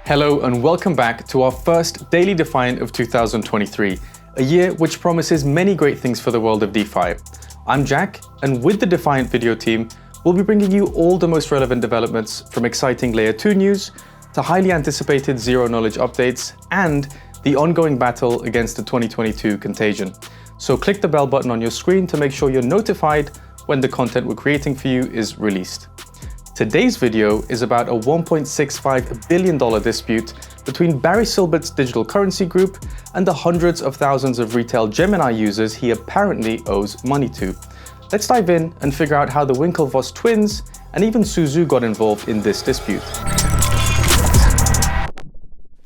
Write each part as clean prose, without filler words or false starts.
Hello and welcome back to our first Daily Defiant of 2023, a year which promises many great things for the world of DeFi. I'm Jack, and with the Defiant video team, we'll be bringing you all the most relevant developments from exciting Layer 2 news to highly anticipated zero-knowledge updates and the ongoing battle against the 2022 contagion. So click the bell button on your screen to make sure you're notified when the content we're creating for you is released. Today's video is about a $1.65 billion dispute between Barry Silbert's digital currency group and the hundreds of thousands of retail Gemini users he apparently owes money to. Let's dive in and figure out how the Winkelvoss Twins and even Su-Zhu got involved in this dispute.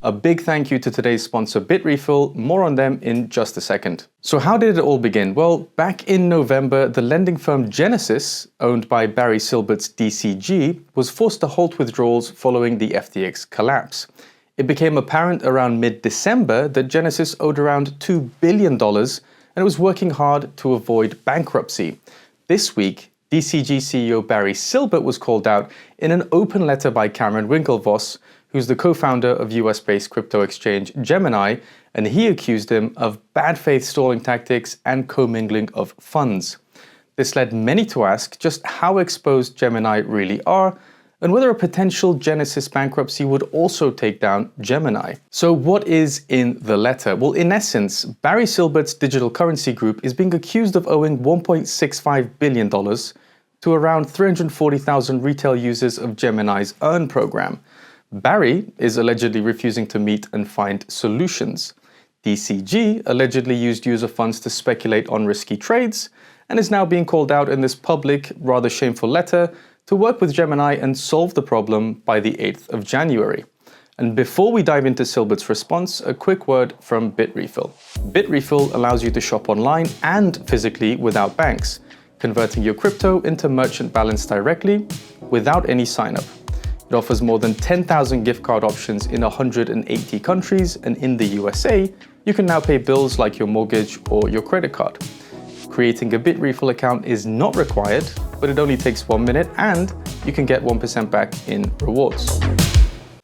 A big thank you to today's sponsor Bitrefill, more on them in just a second. So how did it all begin? Well, back in November, the lending firm Genesis, owned by Barry Silbert's DCG, was forced to halt withdrawals following the FTX collapse. It became apparent around mid-December that Genesis owed around $2 billion and it was working hard to avoid bankruptcy. This week, DCG CEO Barry Silbert was called out in an open letter by Cameron Winkelvoss, who's the co-founder of US-based crypto exchange Gemini, and he accused him of bad faith stalling tactics and commingling of funds. This led many to ask just how exposed Gemini really are, and whether a potential Genesis bankruptcy would also take down Gemini. So what is in the letter? Well, in essence, Barry Silbert's digital currency group is being accused of owing $1.65 billion to around 340,000 retail users of Gemini's Earn program. Barry is allegedly refusing to meet and find solutions. DCG allegedly used user funds to speculate on risky trades and is now being called out in this public, rather shameful letter to work with Gemini and solve the problem by the 8th of January. And before we dive into Silbert's response, a quick word from Bitrefill. Bitrefill allows you to shop online and physically without banks, converting your crypto into merchant balance directly without any sign-up. It offers more than 10,000 gift card options in 180 countries, and in the USA, you can now pay bills like your mortgage or your credit card. Creating a Bitrefill account is not required, but it only takes 1 minute and you can get 1% back in rewards.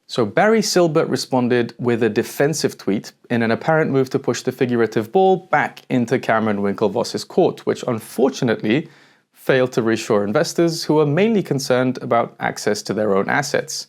So Barry Silbert responded with a defensive tweet in an apparent move to push the figurative ball back into Cameron Winkelvoss's court, which unfortunately failed to reassure investors who are mainly concerned about access to their own assets.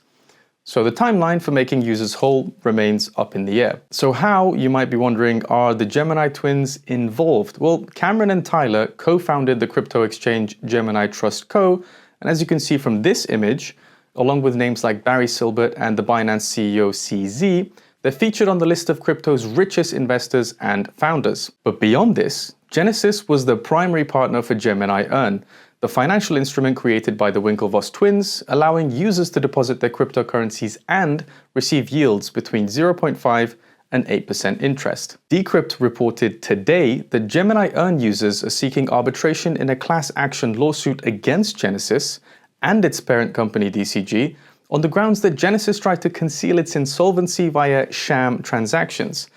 So the timeline for making users whole remains up in the air. So how, you might be wondering, are the Gemini twins involved? Well, Cameron and Tyler co-founded the crypto exchange Gemini Trust Co. And as you can see from this image, along with names like Barry Silbert and the Binance CEO CZ, they're featured on the list of crypto's richest investors and founders. But beyond this, Genesis was the primary partner for Gemini Earn, the financial instrument created by the Winkelvoss twins, allowing users to deposit their cryptocurrencies and receive yields between 0.5 and 8% interest. Decrypt reported today that Gemini Earn users are seeking arbitration in a class action lawsuit against Genesis and its parent company DCG on the grounds that Genesis tried to conceal its insolvency via sham transactions.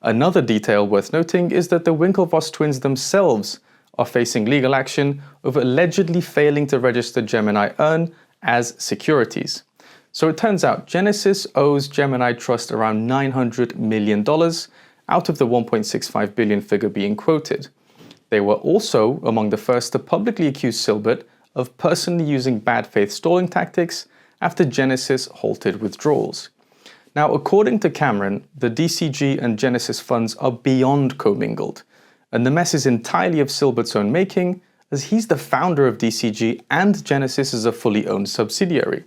Another detail worth noting is that the Winkelvoss twins themselves are facing legal action over allegedly failing to register Gemini Earn as securities. So it turns out Genesis owes Gemini Trust around $900 million out of the $1.65 billion figure being quoted. They were also among the first to publicly accuse Silbert of personally using bad faith stalling tactics after Genesis halted withdrawals. Now, according to Cameron, the DCG and Genesis funds are beyond commingled, and the mess is entirely of Silbert's own making, as he's the founder of DCG and Genesis is a fully owned subsidiary.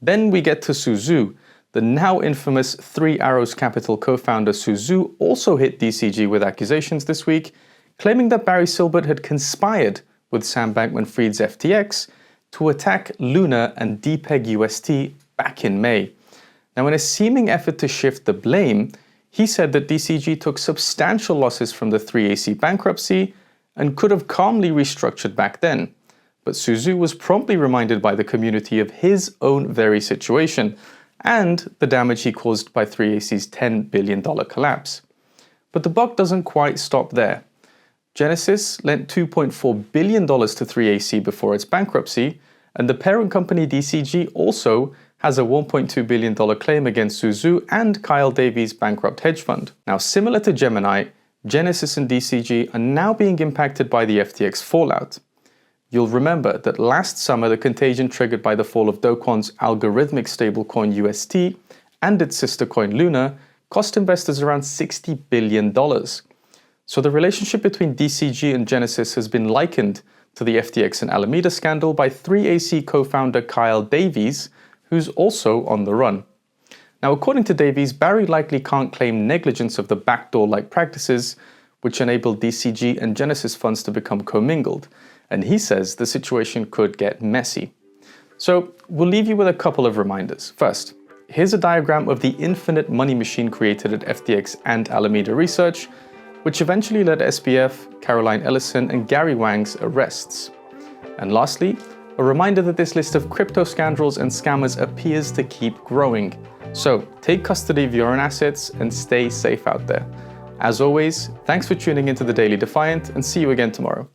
Then we get to Su-Zhu. The now infamous Three Arrows Capital co-founder Su-Zhu also hit DCG with accusations this week, claiming that Barry Silbert had conspired with Sam Bankman-Fried's FTX to attack Luna and DPEG UST back in May. Now, in a seeming effort to shift the blame, he said that DCG took substantial losses from the 3AC bankruptcy and could have calmly restructured back then. But Su-Zhu was promptly reminded by the community of his own very situation and the damage he caused by 3AC's $10 billion collapse. But the buck doesn't quite stop there. Genesis lent $2.4 billion to 3AC before its bankruptcy, and the parent company DCG also has a $1.2 billion claim against Su-Zhu and Kyle Davies' bankrupt hedge fund. Now, similar to Gemini, Genesis and DCG are now being impacted by the FTX fallout. You'll remember that last summer the contagion triggered by the fall of Do Kwon's algorithmic stablecoin UST and its sister coin Luna cost investors around $60 billion. So the relationship between DCG and Genesis has been likened to the FTX and Alameda scandal by 3AC co-founder Kyle Davies, who's also on the run. Now, according to Davies, Barry likely can't claim negligence of the backdoor-like practices which enabled DCG and Genesis funds to become commingled, and he says the situation could get messy. So we'll leave you with a couple of reminders. First, here's a diagram of the infinite money machine created at FTX and Alameda Research, which eventually led SBF, Caroline Ellison, and Gary Wang's arrests. And lastly, a reminder that this list of crypto scoundrels and scammers appears to keep growing. So take custody of your own assets and stay safe out there. As always, thanks for tuning into the Daily Defiant, and see you again tomorrow.